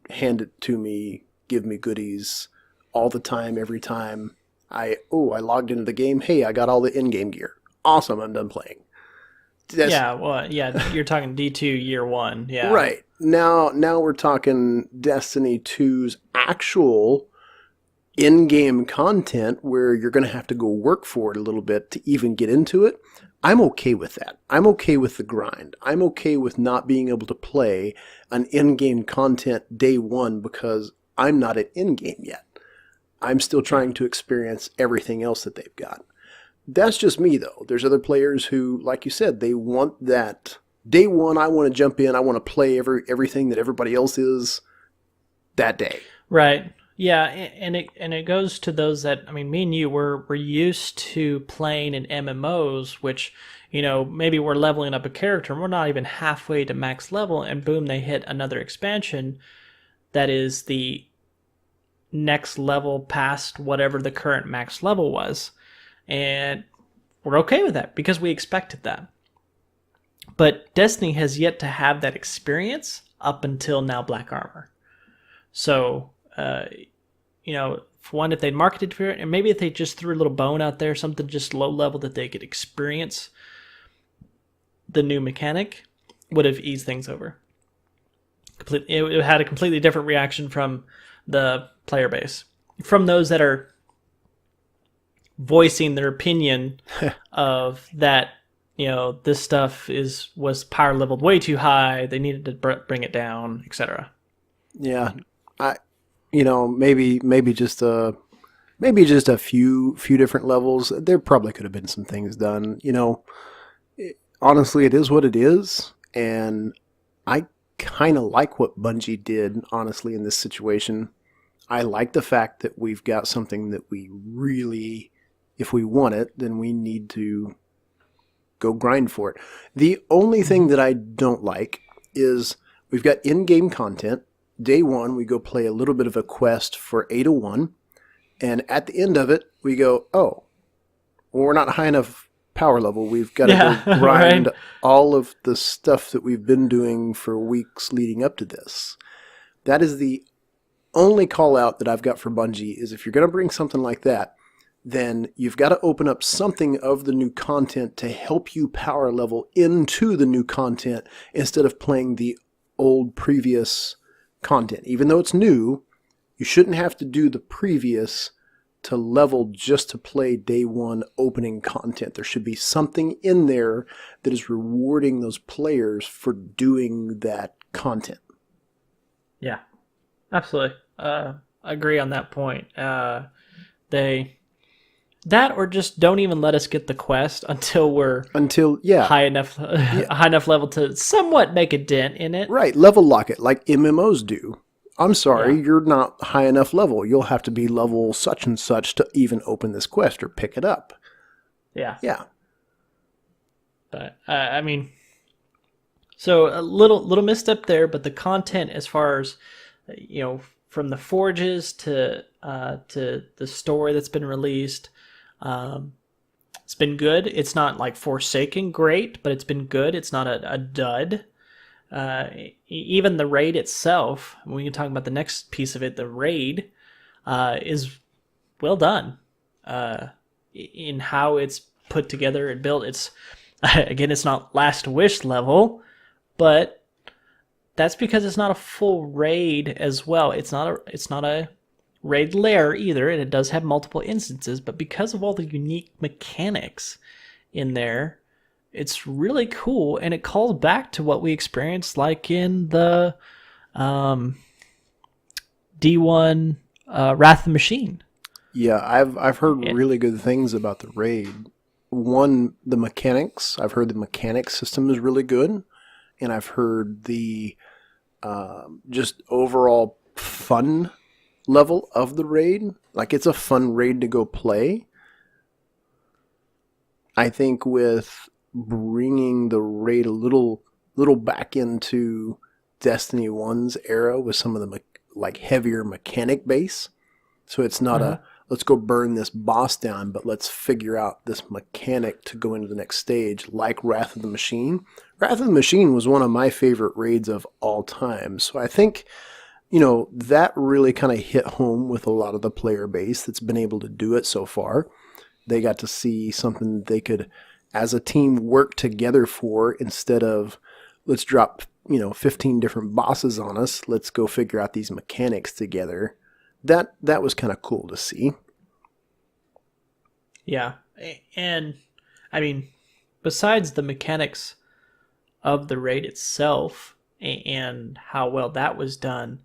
hand it to me, give me goodies all the time, every time. I logged into the game. Hey, I got all the in-game gear. Awesome, I'm done playing. You're talking D2 year one. Yeah. Right. Now we're talking Destiny 2's actual in-game content where you're going to have to go work for it a little bit to even get into it. I'm okay with that. I'm okay with the grind. I'm okay with not being able to play an in-game content day one because I'm not at in-game yet. I'm still Yeah. trying to experience everything else that they've got. That's just me, though. There's other players who, like you said, they want that. Day one, I want to jump in. I want to play everything that everybody else is that day. Right. Yeah, and it goes to those that, I mean, me and you we're used to playing in MMOs, which, maybe we're leveling up a character and we're not even halfway to max level, and boom, they hit another expansion that is the next level past whatever the current max level was. And we're okay with that because we expected that. But Destiny has yet to have that experience up until now, Black Armor. So, for one, if they'd marketed for it, and maybe if they just threw a little bone out there, something just low level that they could experience the new mechanic, would have eased things over. It had a completely different reaction from the player base, from those that are voicing their opinion of that. This stuff was power leveled way too high. They needed to bring it down, etc. Yeah, maybe just a few different levels. There probably could have been some things done. Honestly, it is what it is, and I kind of like what Bungie did. Honestly, in this situation, I like the fact that we've got something that we really, if we want it, then we need to go grind for it. The only thing that I don't like is we've got in-game content. Day one, we go play a little bit of a quest for 801, and at the end of it, we go, oh, well, we're not high enough power level. We've got to go grind Right. all of the stuff that we've been doing for weeks leading up to this. That is the only call out that I've got for Bungie, is if you're going to bring something like that, then you've got to open up something of the new content to help you power level into the new content instead of playing the old previous content. Even though it's new, you shouldn't have to do the previous to level just to play day one opening content. There should be something in there that is rewarding those players for doing that content. Yeah, absolutely. Agree on that point. Or just don't even let us get the quest until we're high enough level to somewhat make a dent in it. Right, level lock it like MMOs do. I'm sorry, Yeah. you're not high enough level. You'll have to be level such and such to even open this quest or pick it up. Yeah. Yeah. But so a little misstep there, but the content as far as from the forges to the story that's been released, it's been good. It's not like Forsaken great, but it's been good. It's not a dud. Even the raid itself, when you talk about the next piece of it, the raid is well done in how it's put together and built. It's again, it's not Last Wish level, but that's because it's not a full raid as well. It's not a raid lair either, and it does have multiple instances, but because of all the unique mechanics in there, it's really cool, and it calls back to what we experienced like in the D1 Wrath of the Machine. Yeah, I've heard really good things about the raid. One, the mechanics. I've heard the mechanics system is really good, and I've heard the just overall fun level of the raid. Like, it's a fun raid to go play. I think with bringing the raid a little back into Destiny 1's era with some of the heavier mechanic base. So it's not a let's go burn this boss down, but let's figure out this mechanic to go into the next stage, like Wrath of the Machine. Wrath of the Machine was one of my favorite raids of all time. So I think, that really kind of hit home with a lot of the player base that's been able to do it so far. They got to see something they could, as a team, work together for, instead of let's drop 15 different bosses on us. Let's go figure out these mechanics together. That was kind of cool to see. Yeah, and I mean, besides the mechanics of the raid itself and how well that was done,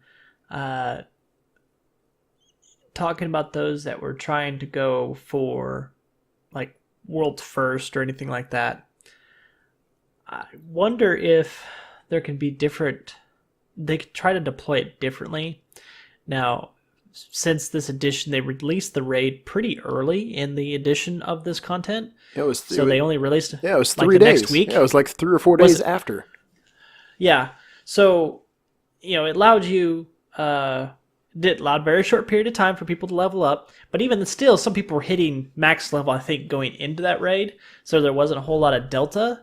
talking about those that were trying to go for like world first or anything like that, I wonder if there can be different, they could try to deploy it differently. Now, since this edition, they released the raid pretty early in the edition of this content. They only released it was like 3 the days. next week. Yeah, it was like 3 or 4 days after. Yeah. So, it allowed you, it allowed a very short period of time for people to level up. But even still, some people were hitting max level, I think, going into that raid. So there wasn't a whole lot of delta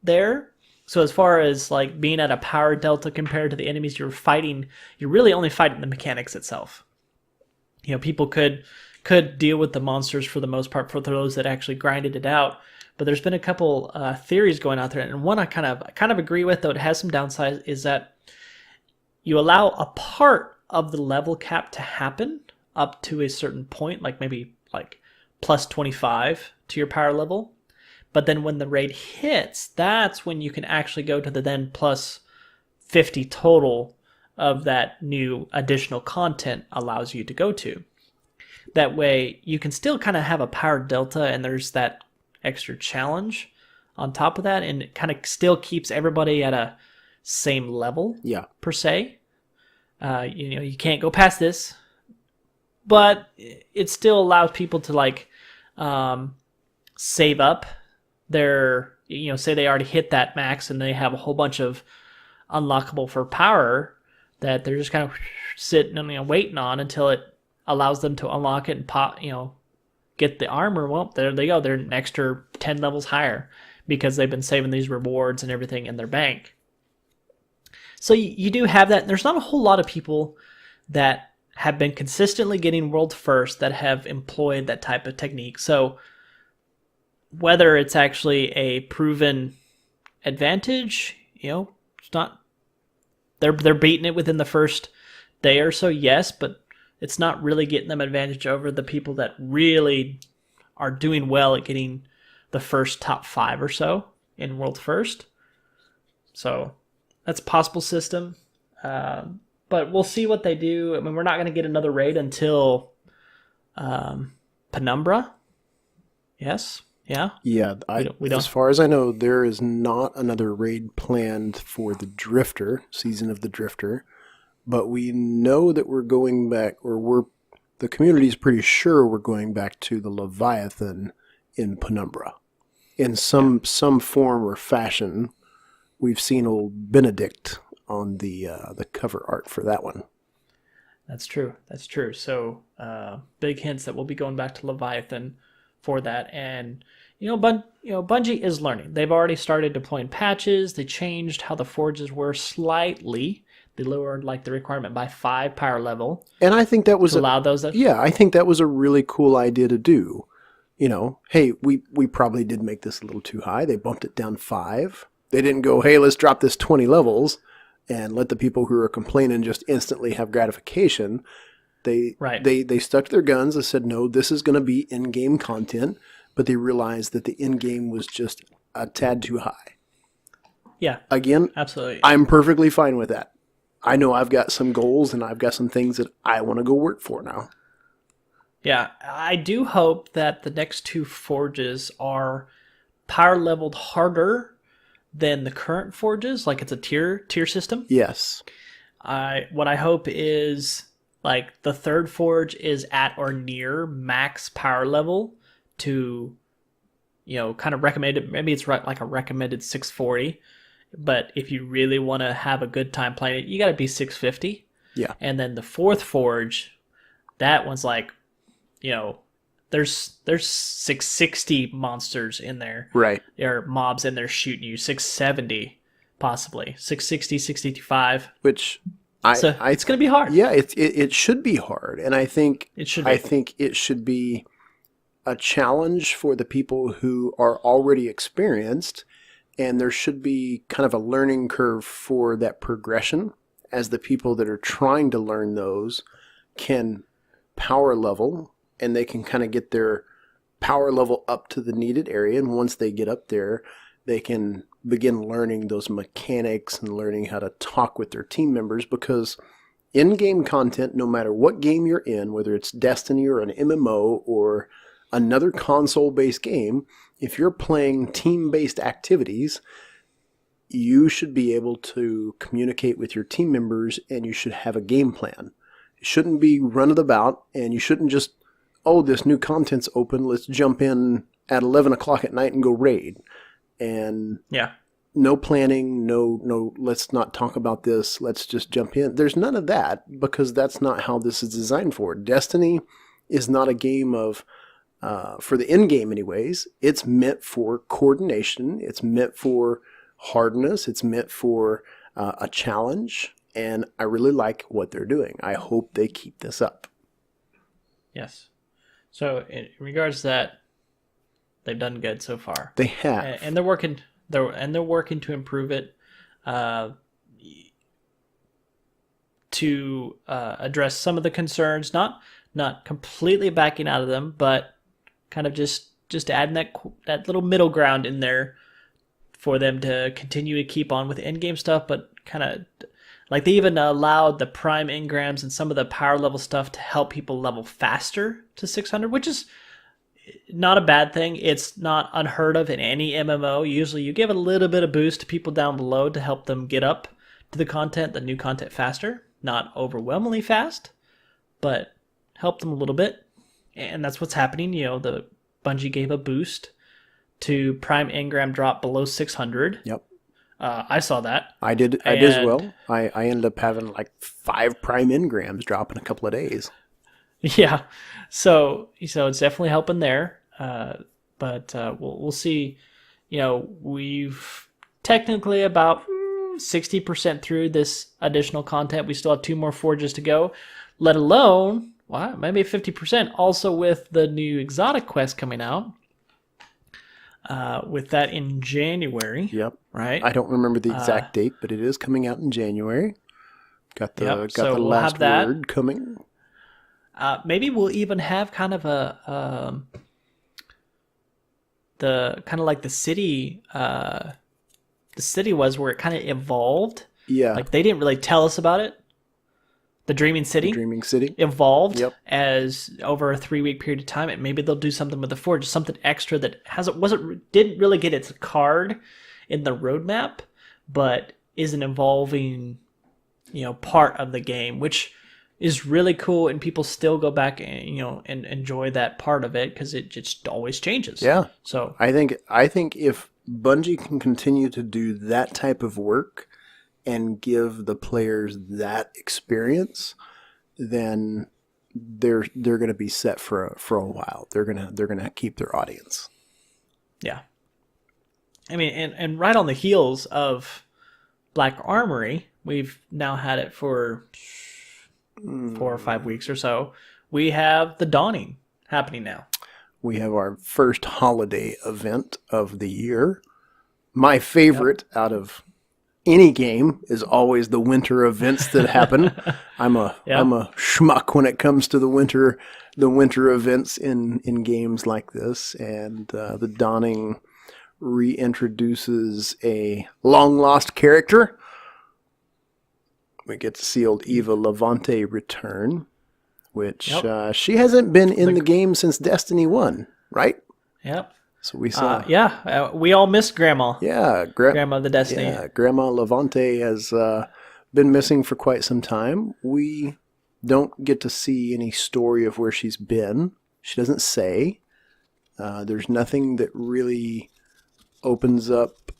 there. So as far as like being at a power delta compared to the enemies you're fighting, you're really only fighting the mechanics itself. People could deal with the monsters for the most part for those that actually grinded it out. But there's been a couple theories going out there, and one I kind of agree with, though it has some downsides, is that you allow a part of the level cap to happen up to a certain point, like maybe like plus 25 to your power level. But then when the raid hits, that's when you can actually go to the then plus 50 total of that new additional content allows you to go to. That way, you can still kind of have a power delta, and there's that extra challenge on top of that, and it kind of still keeps everybody at a same level, per se. You can't go past this, but it still allows people to like save up their, say they already hit that max and they have a whole bunch of unlockable for power that they're just kind of sitting and waiting on until it allows them to unlock it and pop, get the armor. Well, there they go. They're an extra 10 levels higher because they've been saving these rewards and everything in their bank. So you do have that. There's not a whole lot of people that have been consistently getting world first that have employed that type of technique. So whether it's actually a proven advantage, it's not. They're beating it within the first day or so, yes, but it's not really getting them advantage over the people that really are doing well at getting the first top 5 or so in world first. So that's a possible system, but we'll see what they do. I mean, we're not going to get another raid until Penumbra. Yes. Yeah. Yeah. We don't. As far as I know, there is not another raid planned for the Drifter, Season of the Drifter, but we know that we're going back, or the community is pretty sure we're going back to the Leviathan in Penumbra. In some form or fashion. We've seen old Benedict on the cover art for that one. That's true. So big hints that we'll be going back to Leviathan for that. And Bungie is learning. They've already started deploying patches. They changed how the forges were slightly. They lowered like the requirement by 5 power level. And I think that was allow those. I think that was a really cool idea to do. Hey, we probably did make this a little too high. They bumped it down 5. They didn't go, hey, let's drop this 20 levels and let the people who are complaining just instantly have gratification. They stuck to their guns and said, no, this is going to be in-game content, but they realized that the in-game was just a tad too high. Yeah. Again, absolutely. I'm perfectly fine with that. I know I've got some goals and I've got some things that I want to go work for now. Yeah, I do hope that the next 2 forges are power leveled harder than the current forges, like it's a tier system. Yes. What I hope is like the 3rd forge is at or near max power level to, kind of recommended. Maybe it's like a recommended 640, but if you really want to have a good time playing it, you got to be 650. Yeah. And then the 4th forge, that one's like, there's 660 monsters in there. Right. There are mobs in there shooting you. 670, possibly. 660, 665. Which it's going to be hard. Yeah, it should be hard. And I think it should be. I think it should be a challenge for the people who are already experienced, and there should be kind of a learning curve for that progression as the people that are trying to learn those can power level and they can kind of get their power level up to the needed area, and once they get up there, they can begin learning those mechanics and learning how to talk with their team members, because in-game content, no matter what game you're in, whether it's Destiny or an MMO or another console-based game, if you're playing team-based activities, you should be able to communicate with your team members, and you should have a game plan. It shouldn't be run-of-the-bout, and you shouldn't just, oh, this new content's open, let's jump in at 11 o'clock at night and go raid. And no planning, no, let's not talk about this, let's just jump in. There's none of that, because that's not how this is designed for. Destiny is not a game of, for the end game anyways, it's meant for coordination, it's meant for hardness, it's meant for a challenge, and I really like what they're doing. I hope they keep this up. Yes. So in regards to that, they've done good so far. They have, and they're working. They're working to improve it, to address some of the concerns. Not completely backing out of them, but kind of just adding that little middle ground in there for them to continue to keep on with endgame stuff, but kind of like they even allowed the prime engrams and some of the power level stuff to help people level faster to 600, which is not a bad thing. It's not unheard of in any MMO. Usually you give a little bit of boost to people down below to help them get up to the new content faster. Not overwhelmingly fast, but help them a little bit. And that's what's happening. You know, the Bungie gave a boost to prime engram drop below 600. Yep. I saw that. I did as well. I ended up having like 5 prime engrams drop in a couple of days. Yeah, so it's definitely helping there, but we'll see. You know, we've technically about 60% through this additional content. We still have 2 more forges to go, let alone, maybe 50% also with the new exotic quest coming out. With that in January. Yep. Right? I don't remember the exact date, but it is coming out in January. Got the so we'll last have that. word coming. Maybe we'll even have kind of like the city was, where it kind of evolved. Yeah. Like they didn't really tell us about it. The Dreaming City. Evolved as over a 3-week period of time, and maybe they'll do something with the Forge, something extra that didn't really get its card in the roadmap, but is an evolving, part of the game, which is really cool, and people still go back and and enjoy that part of it because it just always changes. Yeah. So I think if Bungie can continue to do that type of work and give the players that experience, then they're going to be set for a while. They're going to keep their audience. Yeah. I mean, and right on the heels of Black Armory, we've now had it for 4 or 5 weeks or so. We have the Dawning happening now. We have our first holiday event of the year. My favorite out of any game is always the winter events that happen. I'm a schmuck when it comes to the winter events in games like this, and the Dawning reintroduces a long lost character. We get to see old Eva Levante return, which she hasn't been in the game since Destiny 1, right? Yep. So we saw. We all missed Grandma. Yeah, Grandma of the Destiny. Yeah, Grandma Levante has been missing for quite some time. We don't get to see any story of where she's been. She doesn't say. There's nothing that really opens up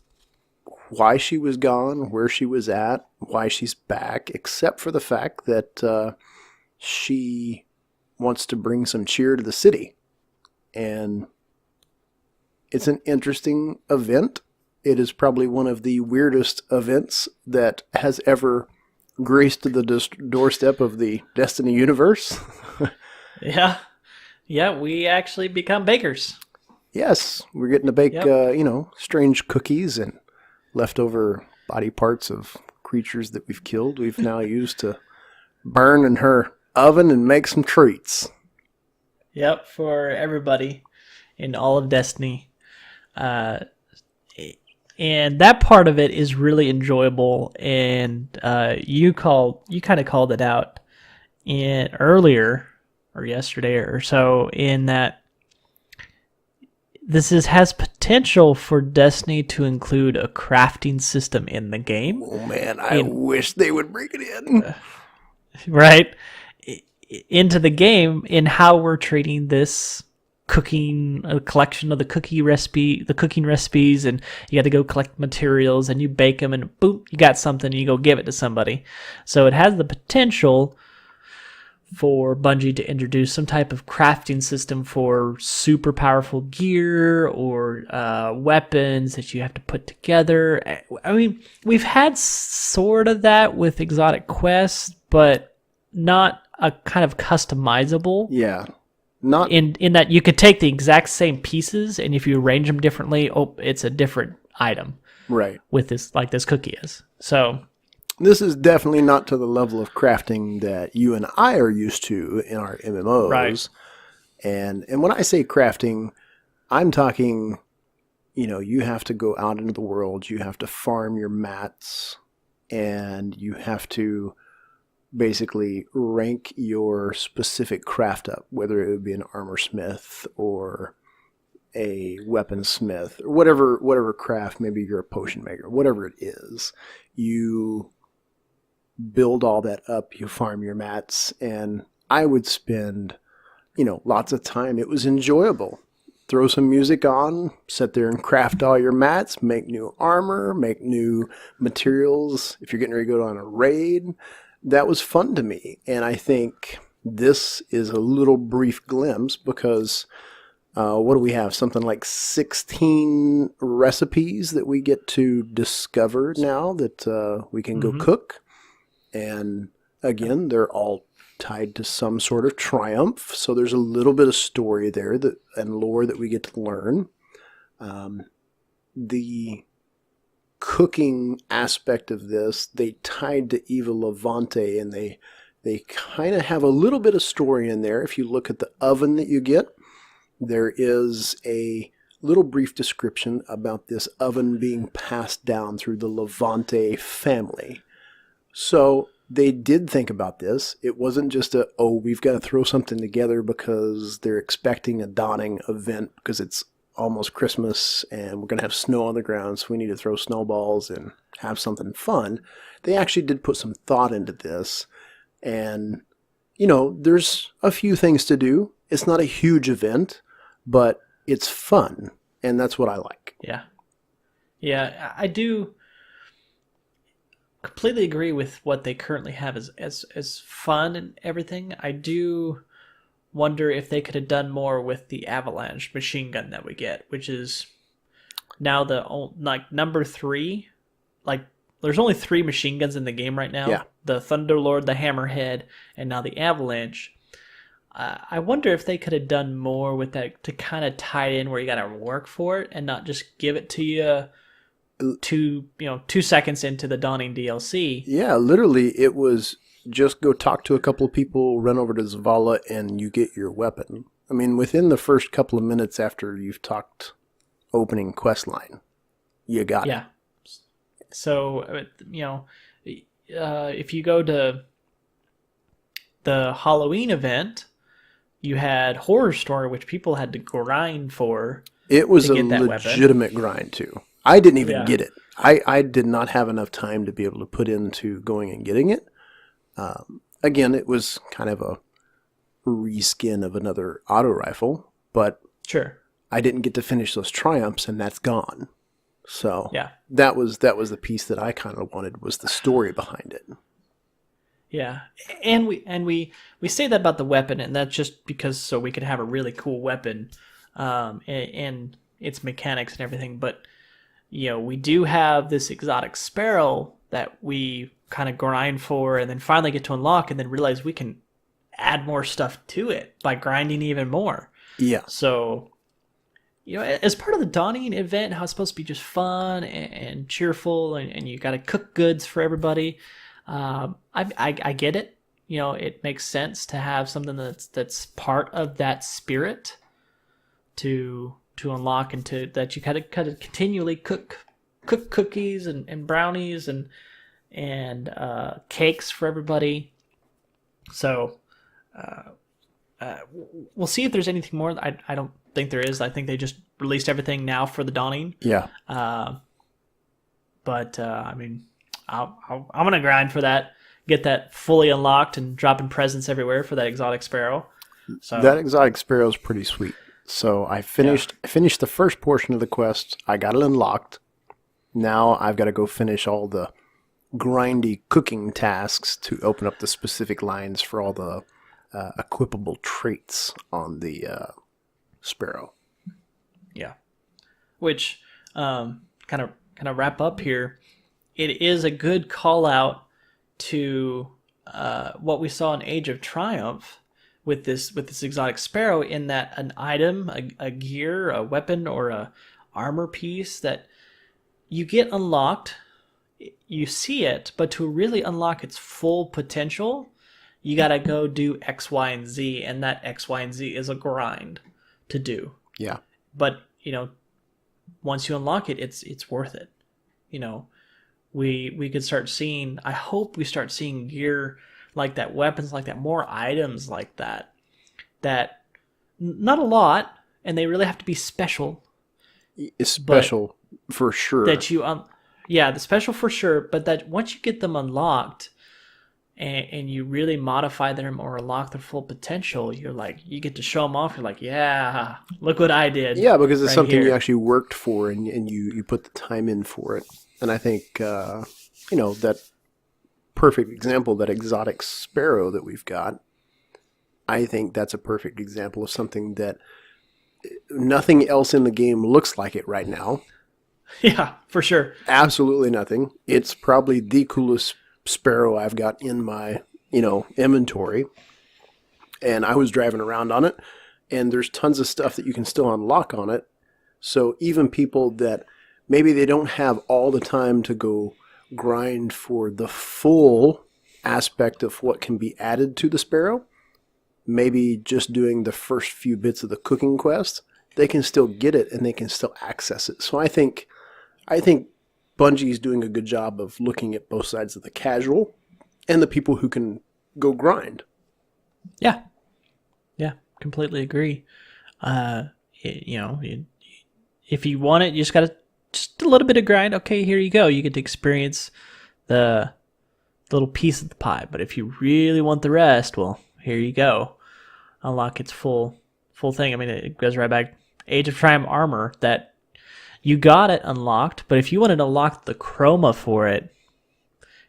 why she was gone, where she was at, why she's back, except for the fact that she wants to bring some cheer to the city. And it's an interesting event. It is probably one of the weirdest events that has ever graced the doorstep of the Destiny universe. Yeah. Yeah, we actually become bakers. Yes, we're getting to bake, strange cookies and leftover body parts of creatures that we've killed. We've now used to burn in her oven and make some treats. Yep, for everybody. in all of Destiny. Uh, and that part of it is really enjoyable. And you kind of called it out in earlier or yesterday or so, in that has potential for Destiny to include a crafting system in the game. Oh man, I wish they would bring it in. Right? Into the game, in how we're treating this cooking, a collection of the cooking recipes, and you got to go collect materials and you bake them, and boom, you got something, and you go give it to somebody. So it has the potential for Bungie to introduce some type of crafting system for super powerful gear or weapons that you have to put together. I mean, we've had sort of that with Exotic Quests, but not a kind of customizable. Yeah. Not in that you could take the exact same pieces, and if you arrange them differently, it's a different item. Right. With this, like this cookie is. So this is definitely not to the level of crafting that you and I are used to in our MMOs. Right. And when I say crafting, I'm talking, you have to go out into the world, you have to farm your mats, and you have to basically rank your specific craft up, whether it would be an armor smith or a weaponsmith or whatever craft, maybe you're a potion maker, whatever it is. You build all that up, you farm your mats, and I would spend, lots of time. It was enjoyable. Throw some music on, sit there and craft all your mats, make new armor, make new materials. If you're getting ready to go on a raid, that was fun to me. And I think this is a little brief glimpse because what do we have? Something like 16 recipes that we get to discover now that we can go cook. And again, they're all tied to some sort of triumph. So there's a little bit of story there and lore that we get to learn. The cooking aspect of this, they tied to Eva Levante, and they kind of have a little bit of story in there. If you look at the oven that you get, there is a little brief description about this oven being passed down through the Levante family. So they did think about this. It wasn't just we've got to throw something together because they're expecting a dawning event because it's almost Christmas and we're going to have snow on the ground, so we need to throw snowballs and have something fun. They actually did put some thought into this. And, there's a few things to do. It's not a huge event, but it's fun. And that's what I like. Yeah. Yeah, I do completely agree with what they currently have as fun and everything. I do wonder if they could have done more with the avalanche machine gun that we get, which is now number 3. Like, there's only 3 machine guns in the game right now. Yeah. The Thunderlord, the Hammerhead, and now the Avalanche. I wonder if they could have done more with that to kind of tie it in where you got to work for it and not just give it to you 2 seconds into the Dawning DLC. Yeah, literally, it was just go talk to a couple of people, run over to Zavala, and you get your weapon. I mean, within the first couple of minutes after you've talked opening quest line, you got it. Yeah. So, if you go to the Halloween event, you had Horror Story, which people had to grind for. It was a legitimate grind, too. I didn't even get it. I did not have enough time to be able to put into going and getting it. Again, it was kind of a reskin of another auto rifle, but sure, I didn't get to finish those triumphs, and that's gone. So yeah, that was the piece that I kind of wanted, was the story behind it. Yeah, and we say that about the weapon, and that's just because so we could have a really cool weapon, and its mechanics and everything. But we do have this exotic sparrow that we kind of grind for, and then finally get to unlock, and then realize we can add more stuff to it by grinding even more. Yeah. So, as part of the Dawning event, how it's supposed to be just fun and cheerful, and you got to cook goods for everybody. I get it. It makes sense to have something that's part of that spirit. to unlock, and to that you kind of continually cook cookies and brownies and cakes for everybody. So we'll see if there's anything more. I don't think there is. I think they just released everything now for the Dawning. Yeah. But I mean, I'm gonna grind for that, get that fully unlocked, and dropping presents everywhere for that exotic sparrow. So That exotic sparrow is pretty sweet. So I finished the first portion of the quest. I got it unlocked. Now I've got to go finish all the grindy cooking tasks to open up the specific lines for all the equipable traits on the sparrow. Yeah, which kind of wrap up here. It is a good call out to what we saw in Age of Triumph with this exotic sparrow, in that an item, a gear, a weapon, or a armor piece that you get unlocked, you see it, but to really unlock its full potential, you gotta go do X, Y, and Z, and that X, Y, and Z is a grind to do. Yeah. But once you unlock it, it's worth it. We could start seeing. I hope we start seeing gear like that, weapons like that, more items like that. That not a lot, and they really have to be special. It's special for sure. That you the special for sure. But that once you get them unlocked, and you really modify them or unlock their full potential, you get to show them off. You're like, yeah, look what I did. Yeah, because it's right something here. you actually worked for, and you put the time in for it. And I think, that perfect example, that exotic sparrow that we've got, I think that's a perfect example of something that nothing else in the game looks like it right now. Yeah, for sure. Absolutely nothing. It's probably the coolest sparrow I've got in my, inventory. And I was driving around on it, and there's tons of stuff that you can still unlock on it. So even people that maybe they don't have all the time to go grind for the full aspect of what can be added to the sparrow, maybe just doing the first few bits of the cooking quest, they can still get it and they can still access it. So I think Bungie's doing a good job of looking at both sides of the casual and the people who can go grind. Yeah, completely agree. If you want it, you just gotta just a little bit of grind. Okay, here you go. You get to experience the little piece of the pie. But if you really want the rest, well, here you go. Unlock its full thing. I mean, it goes right back. Age of Triumph armor, that you got it unlocked, but if you wanted to unlock the chroma for it,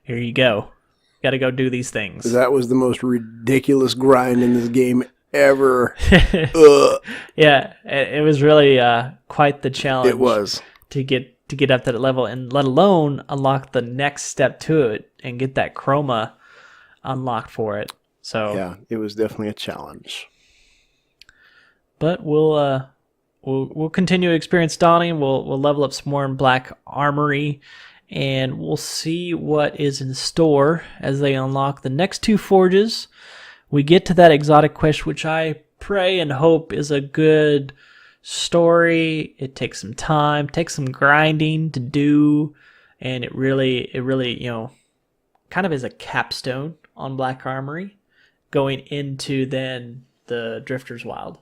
here you go. Got to go do these things. That was the most ridiculous grind in this game ever. Yeah, it was really quite the challenge. It was. To get up to that level, and let alone unlock the next step to it and get that chroma unlocked for it. So yeah, it was definitely a challenge. But we'll continue to experience Dawning. We'll level up some more in Black Armory, and we'll see what is in store as they unlock the next two forges. We get to that exotic quest, which I pray and hope is a good story. It takes some time, takes some grinding to do, and it really kind of is a capstone on Black Armory going into then the Drifter's Wild.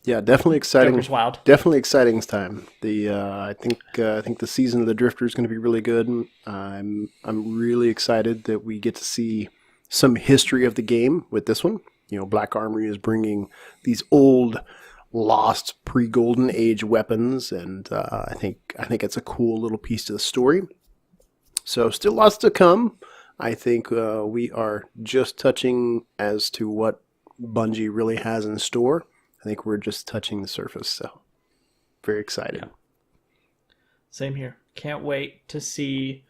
Yeah, definitely exciting. Joker's Wild. Definitely exciting time. I think the season of the Drifter is going to be really good. I'm really excited that we get to see some history of the game with this one. Black Armory is bringing these old, lost pre-Golden Age weapons, and I think it's a cool little piece to the story. So still lots to come. I think we are just touching as to what Bungie really has in store. I think we're just touching the surface, so very excited. Yeah. Same here. Can't wait to see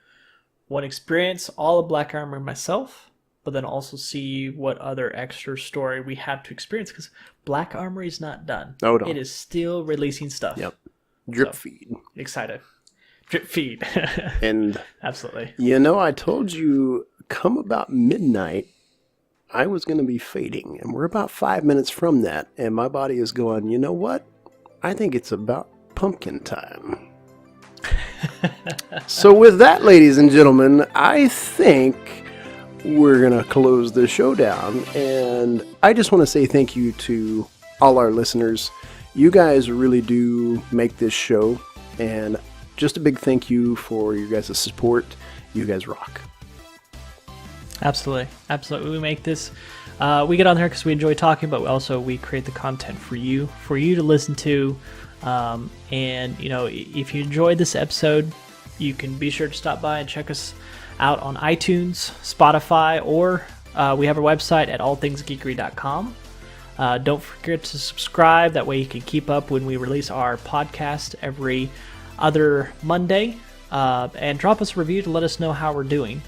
experience all of Black Armor myself, but then also see what other extra story we have to experience, because Black Armory is not done. No. It is still releasing stuff. Yep. Drip feed. Excited. Drip feed. And absolutely. I told you come about midnight, I was going to be fading. And we're about 5 minutes from that. And my body is going, you know what? I think it's about pumpkin time. So with that, ladies and gentlemen, I think we're going to close the show down. And I just want to say thank you to all our listeners. You guys really do make this show. And just a big thank you for your guys' support. You guys rock. Absolutely. Absolutely. We make this, we get on here because we enjoy talking, but also we create the content for you to listen to. And, you know, if you enjoyed this episode, you can be sure to stop by and check us out on iTunes, Spotify, or we have our website at allthingsgeekery.com. Don't forget to subscribe. That way you can keep up when we release our podcast every other Monday. And drop us a review to let us know how we're doing.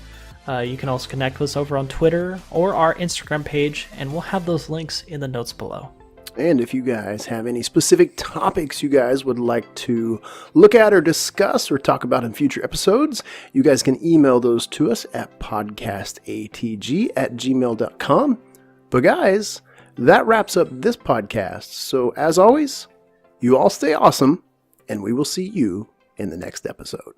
You can also connect with us over on Twitter or our Instagram page, and we'll have those links in the notes below. And if you guys have any specific topics you guys would like to look at or discuss or talk about in future episodes, you guys can email those to us at podcastatg@gmail.com. But guys, that wraps up this podcast. So as always, you all stay awesome, and we will see you in the next episode.